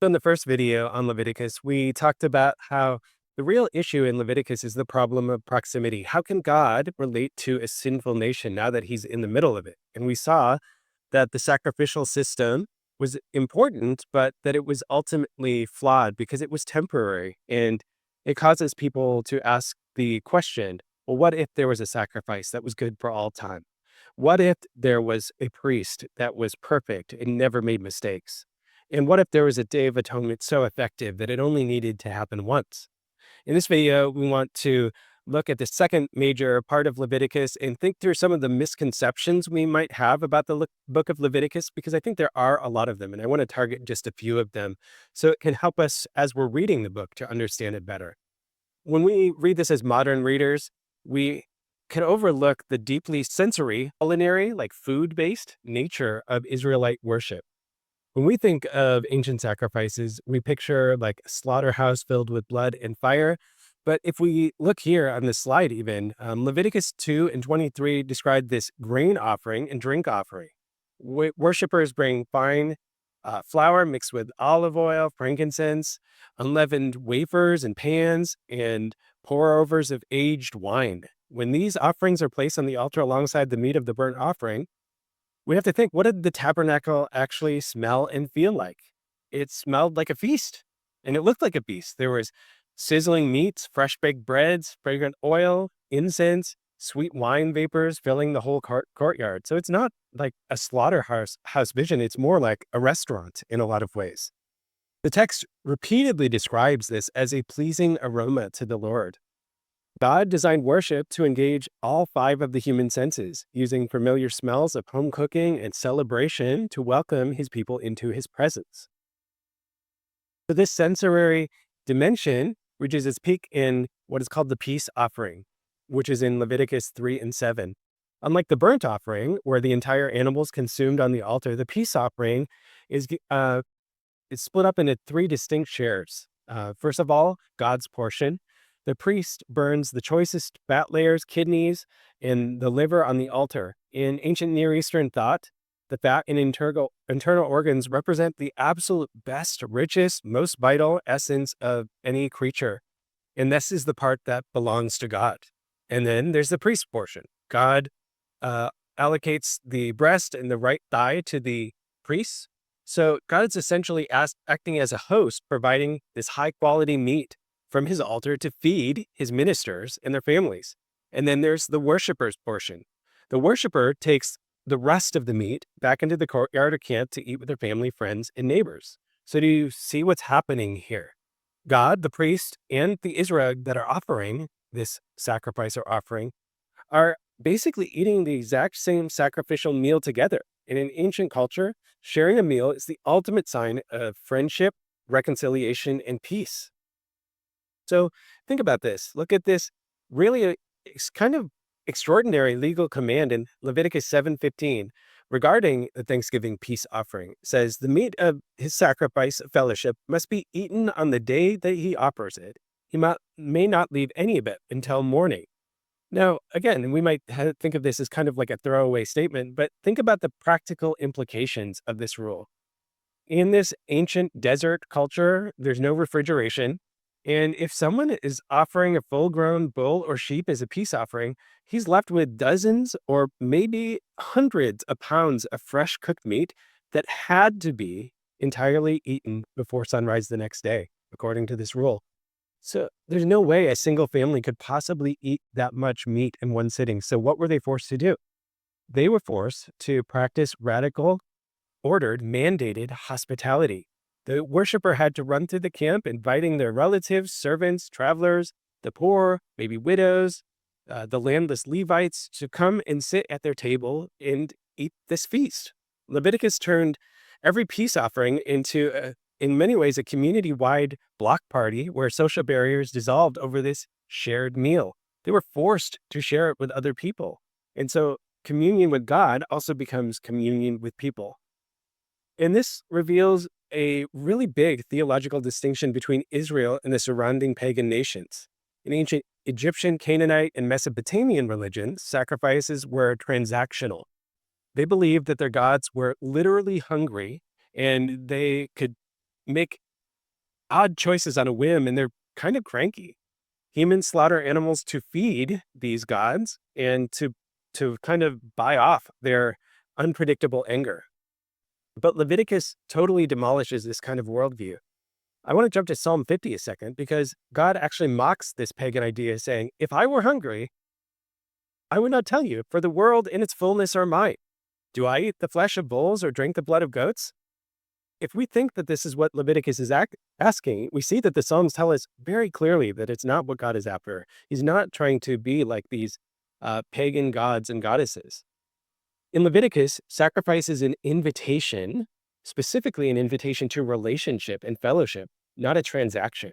So in the first video on Leviticus, we talked about how the real issue in Leviticus is the problem of proximity. How can God relate to a sinful nation now that he's in the middle of it? And we saw that the sacrificial system was important, but that it was ultimately flawed because it was temporary. And it causes people to ask the question, well, what if there was a sacrifice that was good for all time? What if there was a priest that was perfect and never made mistakes? And what if there was a Day of Atonement so effective that it only needed to happen once? In this video, we want to look at the second major part of Leviticus and think through some of the misconceptions we might have about the book of Leviticus, because I think there are a lot of them, and I want to target just a few of them so it can help us as we're reading the book to understand it better. When we read this as modern readers, we can overlook the deeply sensory, culinary, like food-based nature of Israelite worship. When we think of ancient sacrifices, we picture like a slaughterhouse filled with blood and fire. But if we look here on this slide, even Leviticus 2 and 23 describe this grain offering and drink offering. Worshippers bring fine flour mixed with olive oil, frankincense, unleavened wafers and pans, and pour overs of aged wine. When these offerings are placed on the altar alongside the meat of the burnt offering, we have to think, what did the tabernacle actually smell and feel like? It smelled like a feast, and it looked like a feast. There was sizzling meats, fresh baked breads, fragrant oil, incense, sweet wine vapors filling the whole courtyard. So it's not like a slaughterhouse vision. It's more like a restaurant in a lot of ways. The text repeatedly describes this as a pleasing aroma to the Lord. God designed worship to engage all five of the human senses, using familiar smells of home cooking and celebration to welcome his people into his presence. So this sensory dimension reaches its peak in what is called the peace offering, which is in Leviticus 3 and 7. Unlike the burnt offering, where the entire animal is consumed on the altar, the peace offering is split up into three distinct shares. First of all, God's portion. The priest burns the choicest fat layers, kidneys, and the liver on the altar. In ancient Near Eastern thought, the fat and internal organs represent the absolute best, richest, most vital essence of any creature. And this is the part that belongs to God. And then there's the priest portion. God allocates the breast and the right thigh to the priests. So God is essentially acting as a host, providing this high quality meat from his altar to feed his ministers and their families. And then there's the worshiper's portion. The worshiper takes the rest of the meat back into the courtyard or camp to eat with their family, friends, and neighbors. So do you see what's happening here? God, the priest, and the Israel that are offering this sacrifice or offering are basically eating the exact same sacrificial meal together. And in ancient culture, sharing a meal is the ultimate sign of friendship, reconciliation, and peace. So think about this. Look at this really kind of extraordinary legal command in Leviticus 7:15 regarding the Thanksgiving peace offering. It says, the meat of his sacrifice of fellowship must be eaten on the day that he offers it. He may not leave any of it until morning. Now, again, we might think of this as kind of like a throwaway statement, but think about the practical implications of this rule. In this ancient desert culture, there's no refrigeration. And if someone is offering a full-grown bull or sheep as a peace offering, he's left with dozens or maybe hundreds of pounds of fresh cooked meat that had to be entirely eaten before sunrise the next day, according to this rule. So there's no way a single family could possibly eat that much meat in one sitting. So what were they forced to do? They were forced to practice radical, ordered, mandated hospitality. The worshiper had to run through the camp, inviting their relatives, servants, travelers, the poor, maybe widows, the landless Levites to come and sit at their table and eat this feast. Leviticus turned every peace offering into, in many ways, a community-wide block party where social barriers dissolved over this shared meal. They were forced to share it with other people. And so communion with God also becomes communion with people. And this reveals a really big theological distinction between Israel and the surrounding pagan nations. In ancient Egyptian, Canaanite, and Mesopotamian religions, sacrifices were transactional. They believed that their gods were literally hungry and they could make odd choices on a whim, and they're kind of cranky. Humans slaughter animals to feed these gods and to kind of buy off their unpredictable anger. But Leviticus totally demolishes this kind of worldview. I want to jump to Psalm 50 a second because God actually mocks this pagan idea, saying, "If I were hungry, I would not tell you, for the world and its fullness are mine. Do I eat the flesh of bulls or drink the blood of goats?" If we think that this is what Leviticus is asking, we see that the Psalms tell us very clearly that it's not what God is after. He's not trying to be like these pagan gods and goddesses. In Leviticus, sacrifice is an invitation, specifically an invitation to relationship and fellowship, not a transaction.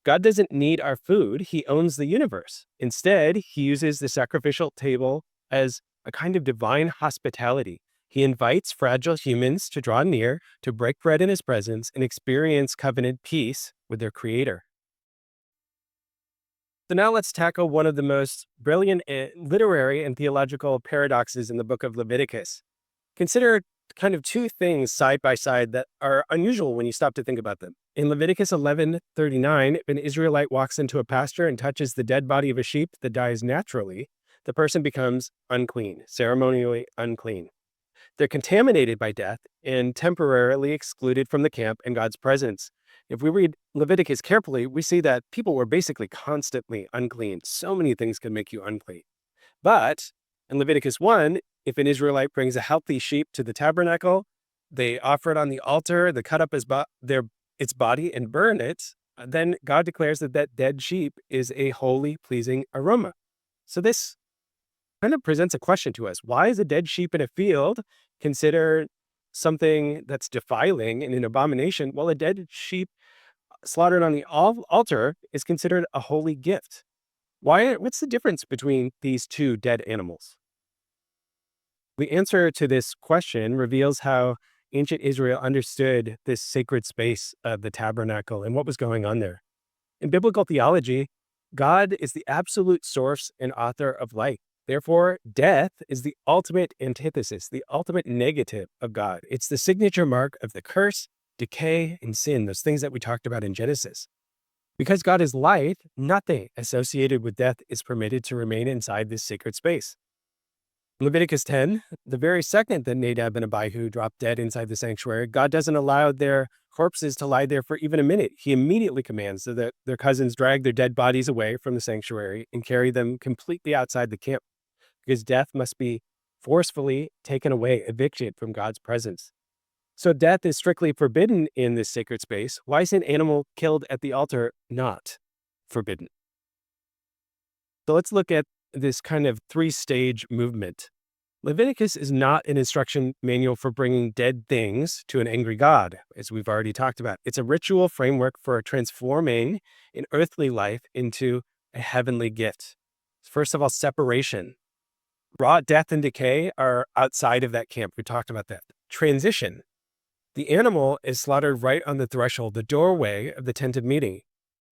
God doesn't need our food. He owns the universe. Instead, he uses the sacrificial table as a kind of divine hospitality. He invites fragile humans to draw near, to break bread in his presence, and experience covenant peace with their creator. So now let's tackle one of the most brilliant literary and theological paradoxes in the book of Leviticus. Consider kind of two things side by side that are unusual when you stop to think about them. In Leviticus 11:39, if an Israelite walks into a pasture and touches the dead body of a sheep that dies naturally, the person becomes unclean, ceremonially unclean. They're contaminated by death and temporarily excluded from the camp and God's presence. If we read Leviticus carefully, we see that people were basically constantly unclean. So many things can make you unclean. But in Leviticus 1, if an Israelite brings a healthy sheep to the tabernacle, they offer it on the altar, they cut up its body and burn it, then God declares that that dead sheep is a holy, pleasing aroma. So this kind of presents a question to us. Why is a dead sheep in a field considered something that's defiling and an abomination, while a dead sheep slaughtered on the altar is considered a holy gift? What's the difference between these two dead animals? The answer to this question reveals how ancient Israel understood this sacred space of the tabernacle and what was going on there. In biblical theology, God is the absolute source and author of life. Therefore, death is the ultimate antithesis, the ultimate negative of God. It's the signature mark of the curse, decay, and sin, those things that we talked about in Genesis. Because God is life, nothing associated with death is permitted to remain inside this sacred space. In Leviticus 10, the very second that Nadab and Abihu dropped dead inside the sanctuary, God doesn't allow their corpses to lie there for even a minute. He immediately commands that their cousins drag their dead bodies away from the sanctuary and carry them completely outside the camp, because death must be forcefully taken away, evicted from God's presence. So death is strictly forbidden in this sacred space. Why is an animal killed at the altar not forbidden? So let's look at this kind of three-stage movement. Leviticus is not an instruction manual for bringing dead things to an angry God, as we've already talked about. It's a ritual framework for transforming an earthly life into a heavenly gift. First of all, separation. Raw death and decay are outside of that camp. We talked about that. Transition. The animal is slaughtered right on the threshold, the doorway of the tent of meeting.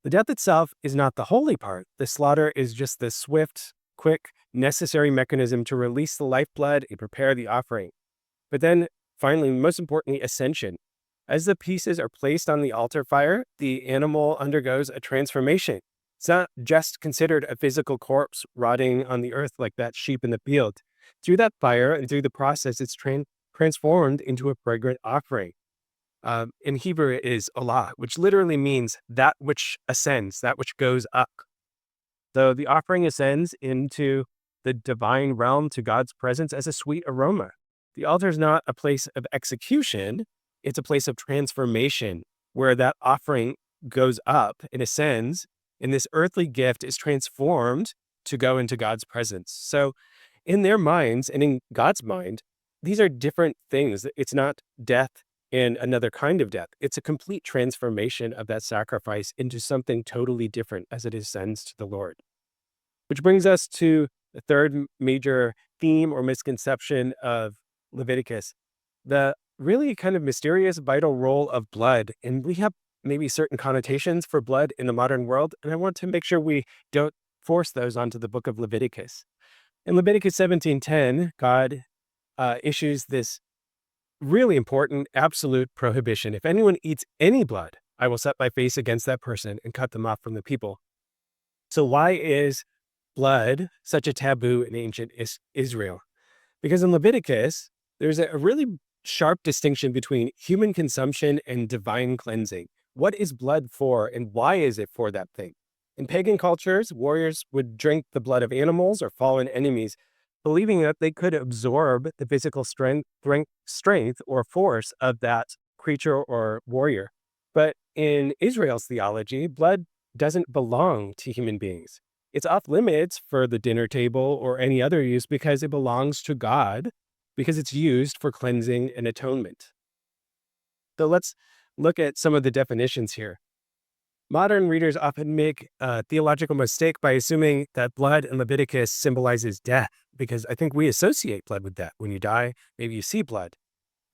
The death itself is not the holy part. The slaughter is just the swift, quick, necessary mechanism to release the lifeblood and prepare the offering. But then, finally, most importantly, ascension. As the pieces are placed on the altar fire, the animal undergoes a transformation. It's not just considered a physical corpse rotting on the earth like that sheep in the field. Through that fire and through the process, it's transformed into a fragrant offering. In Hebrew, it is Allah, which literally means that which ascends, that which goes up. So the offering ascends into the divine realm to God's presence as a sweet aroma. The altar is not a place of execution, it's a place of transformation where that offering goes up and ascends, and this earthly gift is transformed to go into God's presence. So in their minds and in God's mind, these are different things. It's not death and another kind of death. It's a complete transformation of that sacrifice into something totally different as it ascends to the Lord. Which brings us to the third major theme or misconception of Leviticus, the really kind of mysterious vital role of blood. And we have maybe certain connotations for blood in the modern world, and I want to make sure we don't force those onto the book of Leviticus. In Leviticus 17:10, God issues this really important absolute prohibition. If anyone eats any blood I will set my face against that person and cut them off from the people. So why is blood such a taboo in ancient Israel? Because in Leviticus, there's a really sharp distinction between human consumption and divine cleansing. What is blood for, and why is it for that thing? In pagan cultures, warriors would drink the blood of animals or fallen enemies, believing that they could absorb the physical strength or force of that creature or warrior. But in Israel's theology, blood doesn't belong to human beings. It's off limits for the dinner table or any other use because it belongs to God, because it's used for cleansing and atonement. So let's look at some of the definitions here. Modern readers often make a theological mistake by assuming that blood in Leviticus symbolizes death, because I think we associate blood with death. When you die, maybe you see blood.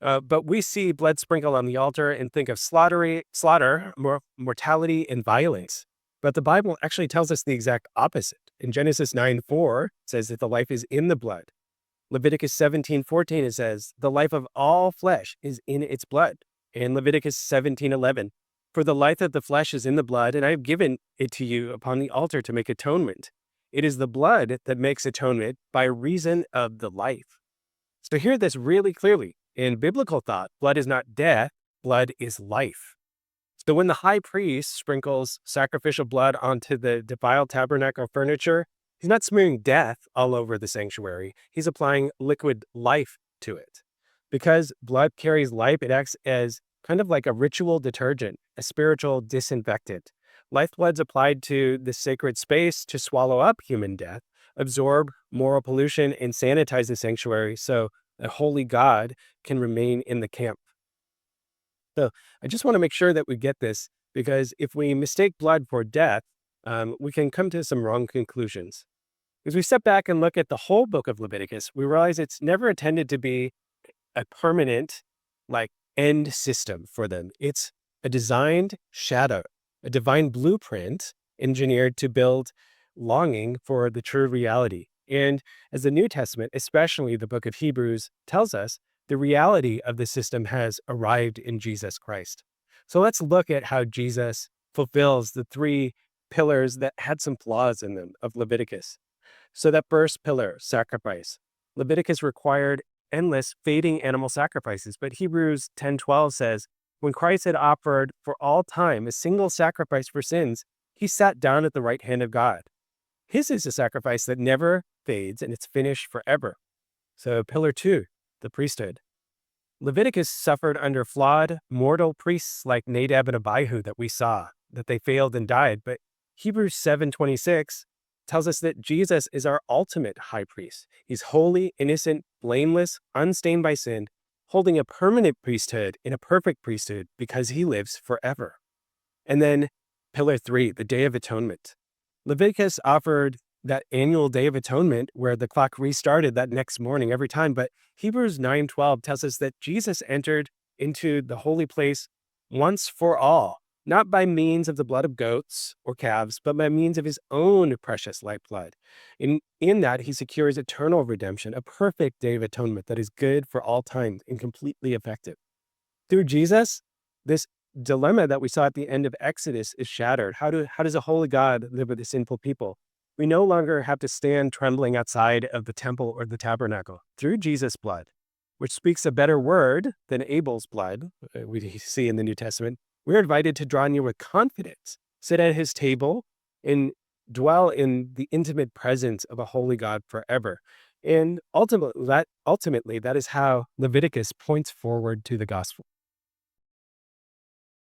But we see blood sprinkled on the altar and think of slaughter, mortality, and violence. But the Bible actually tells us the exact opposite. In Genesis 9:4, it says that the life is in the blood. Leviticus 17:14, it says, the life of all flesh is in its blood. In Leviticus 17:11, for the life of the flesh is in the blood, and I have given it to you upon the altar to make atonement. It is the blood that makes atonement by reason of the life. So hear this really clearly. In biblical thought, blood is not death, blood is life. So when the high priest sprinkles sacrificial blood onto the defiled tabernacle furniture, he's not smearing death all over the sanctuary. He's applying liquid life to it. Because blood carries life, it acts as kind of like a ritual detergent, a spiritual disinfectant. Lifeblood's applied to the sacred space to swallow up human death, absorb moral pollution, and sanitize the sanctuary so a holy God can remain in the camp. So I just want to make sure that we get this, because if we mistake blood for death, we can come to some wrong conclusions. As we step back and look at the whole book of Leviticus, we realize it's never intended to be a permanent, end system for them. It's a designed shadow, a divine blueprint engineered to build longing for the true reality. And as the New Testament, especially the book of Hebrews, tells us, the reality of the system has arrived in Jesus Christ. So let's look at how Jesus fulfills the three pillars that had some flaws in them of Leviticus. So that first pillar, sacrifice. Leviticus required endless fading animal sacrifices, but Hebrews 10:12 says, when Christ had offered for all time a single sacrifice for sins, he sat down at the right hand of God. His is a sacrifice that never fades, and it's finished forever. So pillar 2, the priesthood. Leviticus suffered under flawed, mortal priests like Nadab and Abihu that we saw, that they failed and died. But Hebrews 7:26 tells us that Jesus is our ultimate high priest. He's holy, innocent, blameless, unstained by sin, holding a permanent priesthood in a perfect priesthood because he lives forever. And then pillar 3, the Day of Atonement. Leviticus offered that annual Day of Atonement where the clock restarted that next morning every time. But Hebrews 9:12 tells us that Jesus entered into the holy place once for all, not by means of the blood of goats or calves, but by means of his own precious lifeblood. In that, he secures eternal redemption, a perfect Day of Atonement that is good for all time and completely effective. Through Jesus, this dilemma that we saw at the end of Exodus is shattered. How does a holy God live with a sinful people? We no longer have to stand trembling outside of the temple or the tabernacle. Through Jesus' blood, which speaks a better word than Abel's blood, we see in the New Testament, we're invited to draw near with confidence, sit at his table, and dwell in the intimate presence of a holy God forever. And ultimately, that is how Leviticus points forward to the gospel.